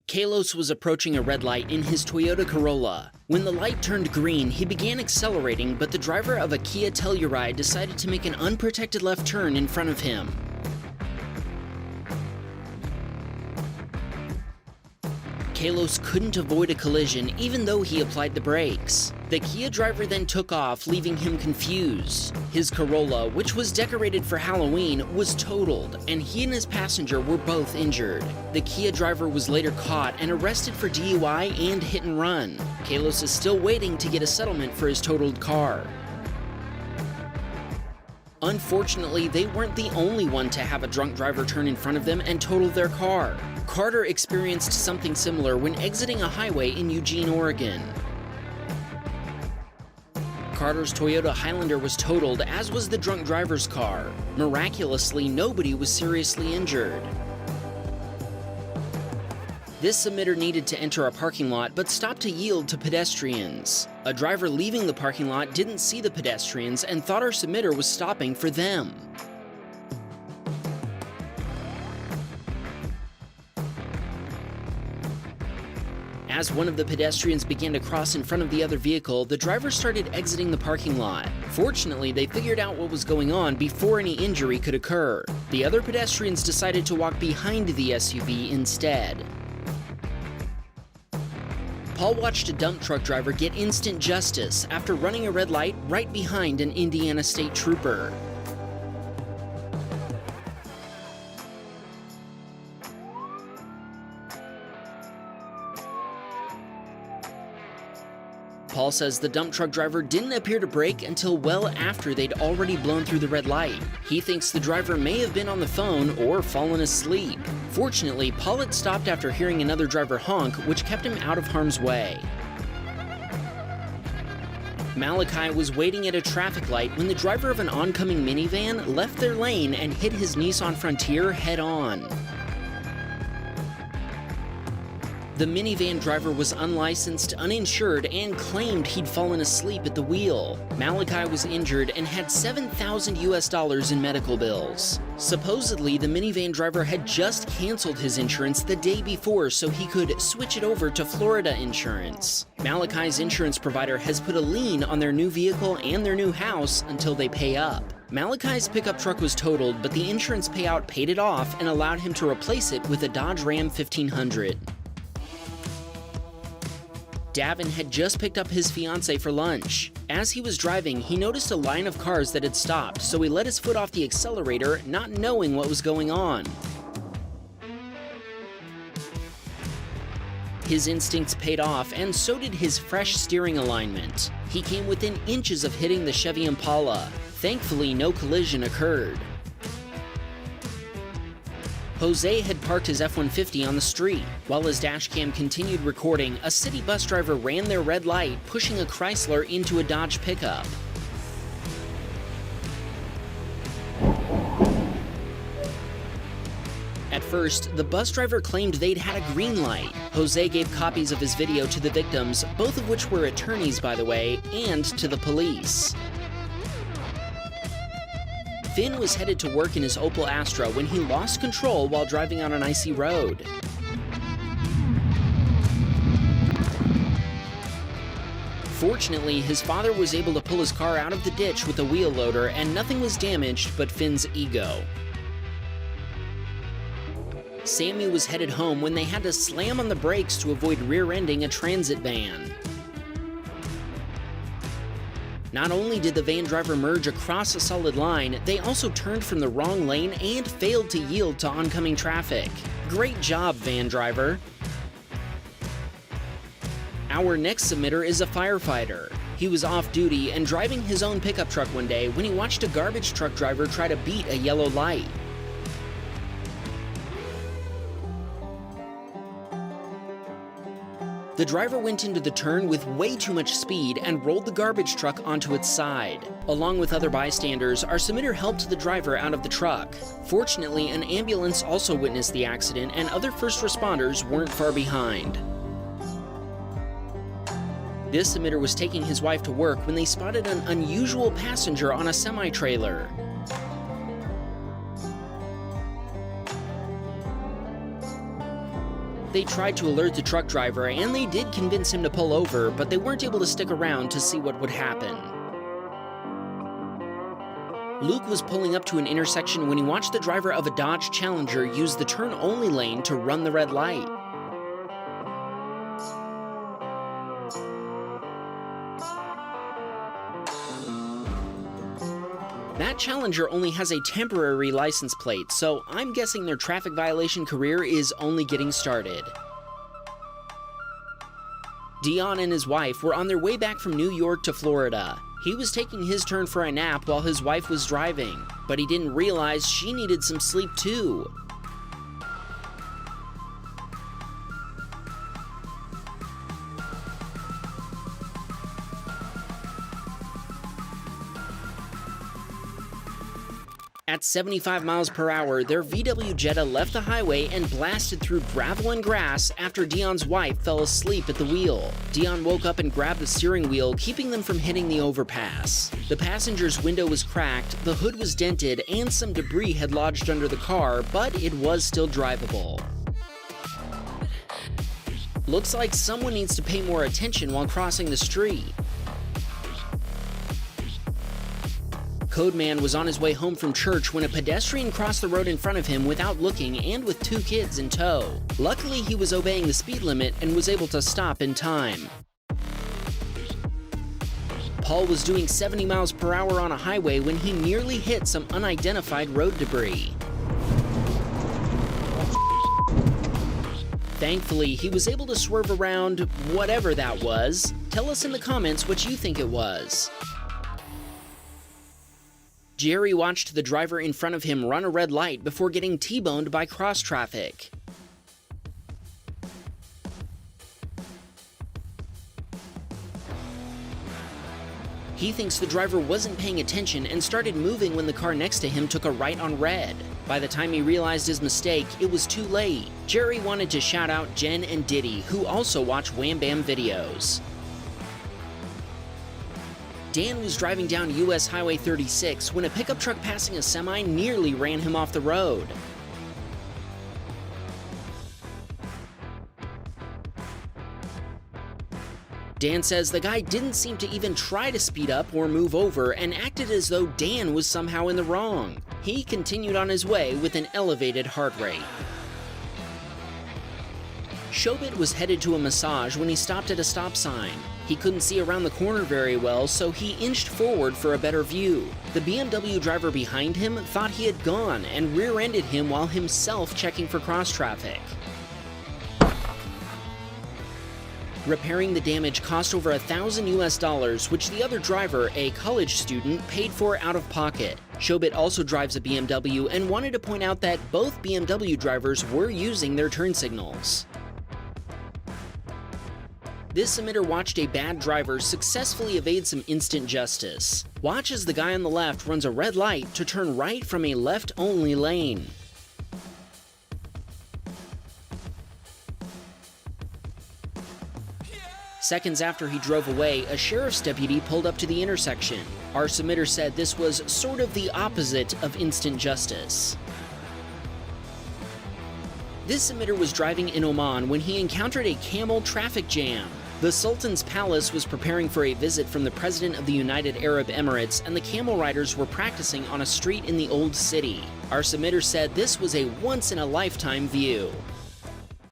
Kalos was approaching a red light in his Toyota Corolla. When the light turned green, he began accelerating, but the driver of a Kia Telluride decided to make an unprotected left turn in front of him. Kalos couldn't avoid a collision even though he applied the brakes. The Kia driver then took off, leaving him confused. His Corolla, which was decorated for Halloween, was totaled, and he and his passenger were both injured. The Kia driver was later caught and arrested for DUI and hit and run. Kalos is still waiting to get a settlement for his totaled car. Unfortunately, they weren't the only one to have a drunk driver turn in front of them and total their car. Carter experienced something similar when exiting a highway in Eugene, Oregon. Carter's Toyota Highlander was totaled, as was the drunk driver's car. Miraculously, nobody was seriously injured. This submitter needed to enter a parking lot but stopped to yield to pedestrians. A driver leaving the parking lot didn't see the pedestrians and thought our submitter was stopping for them. As one of the pedestrians began to cross in front of the other vehicle, the driver started exiting the parking lot. Fortunately, they figured out what was going on before any injury could occur. The other pedestrians decided to walk behind the SUV instead. Paul watched a dump truck driver get instant justice after running a red light right behind an Indiana State Trooper. Paul says the dump truck driver didn't appear to brake until well after they'd already blown through the red light. He thinks the driver may have been on the phone or fallen asleep. Fortunately, Paul had stopped after hearing another driver honk, which kept him out of harm's way. Malachi was waiting at a traffic light when the driver of an oncoming minivan left their lane and hit his Nissan Frontier head-on. The minivan driver was unlicensed, uninsured, and claimed he'd fallen asleep at the wheel. Malachi was injured and had $7,000 in medical bills. Supposedly, the minivan driver had just canceled his insurance the day before so he could switch it over to Florida insurance. Malachi's insurance provider has put a lien on their new vehicle and their new house until they pay up. Malachi's pickup truck was totaled, but the insurance payout paid it off and allowed him to replace it with a Dodge Ram 1500. Davin had just picked up his fiancée for lunch. As he was driving, he noticed a line of cars that had stopped, so he let his foot off the accelerator, not knowing what was going on. His instincts paid off, and so did his fresh steering alignment. He came within inches of hitting the Chevy Impala. Thankfully, no collision occurred. Jose had parked his F-150 on the street. While his dashcam continued recording, a city bus driver ran their red light, pushing a Chrysler into a Dodge pickup. At first, the bus driver claimed they'd had a green light. Jose gave copies of his video to the victims, both of which were attorneys, by the way, and to the police. Finn was headed to work in his Opel Astra when he lost control while driving on an icy road. Fortunately, his father was able to pull his car out of the ditch with a wheel loader and nothing was damaged but Finn's ego. Sammy was headed home when they had to slam on the brakes to avoid rear-ending a transit van. Not only did the van driver merge across a solid line, they also turned from the wrong lane and failed to yield to oncoming traffic. Great job, van driver. Our next submitter is a firefighter. He was off duty and driving his own pickup truck one day when he watched a garbage truck driver try to beat a yellow light. The driver went into the turn with way too much speed and rolled the garbage truck onto its side. Along with other bystanders, our submitter helped the driver out of the truck. Fortunately, an ambulance also witnessed the accident and other first responders weren't far behind. This submitter was taking his wife to work when they spotted an unusual passenger on a semi-trailer. They tried to alert the truck driver, and they did convince him to pull over, but they weren't able to stick around to see what would happen. Luke was pulling up to an intersection when he watched the driver of a Dodge Challenger use the turn-only lane to run the red light. That Challenger only has a temporary license plate, so I'm guessing their traffic violation career is only getting started. Dion and his wife were on their way back from New York to Florida. He was taking his turn for a nap while his wife was driving, but he didn't realize she needed some sleep too. At 75 miles per hour, their VW Jetta left the highway and blasted through gravel and grass after Dion's wife fell asleep at the wheel. Dion woke up and grabbed the steering wheel, keeping them from hitting the overpass. The passenger's window was cracked, the hood was dented, and some debris had lodged under the car, but it was still drivable. Looks like someone needs to pay more attention while crossing the street. Codeman was on his way home from church when a pedestrian crossed the road in front of him without looking and with 2 kids in tow. Luckily, he was obeying the speed limit and was able to stop in time. Paul was doing 70 miles per hour on a highway when he nearly hit some unidentified road debris. Thankfully, he was able to swerve around whatever that was. Tell us in the comments what you think it was. Jerry watched the driver in front of him run a red light before getting T-boned by cross traffic. He thinks the driver wasn't paying attention and started moving when the car next to him took a right on red. By the time he realized his mistake, it was too late. Jerry wanted to shout out Jen and Diddy, who also watch Wham Bam videos. Dan was driving down US Highway 36 when a pickup truck passing a semi nearly ran him off the road. Dan says the guy didn't seem to even try to speed up or move over and acted as though Dan was somehow in the wrong. He continued on his way with an elevated heart rate. Shobit was headed to a massage when he stopped at a stop sign. He couldn't see around the corner very well, so he inched forward for a better view. The BMW driver behind him thought he had gone and rear-ended him while himself checking for cross traffic. Repairing the damage cost over $1,000 US, which the other driver, a college student, paid for out of pocket. Shobit also drives a BMW and wanted to point out that both BMW drivers were using their turn signals. This emitter watched a bad driver successfully evade some instant justice. Watch as the guy on the left runs a red light to turn right from a left-only lane. Seconds after he drove away, a sheriff's deputy pulled up to the intersection. Our submitter said this was sort of the opposite of instant justice. This submitter was driving in Oman when he encountered a camel traffic jam. The Sultan's palace was preparing for a visit from the President of the United Arab Emirates, and the camel riders were practicing on a street in the old city. Our submitter said this was a once-in-a-lifetime view.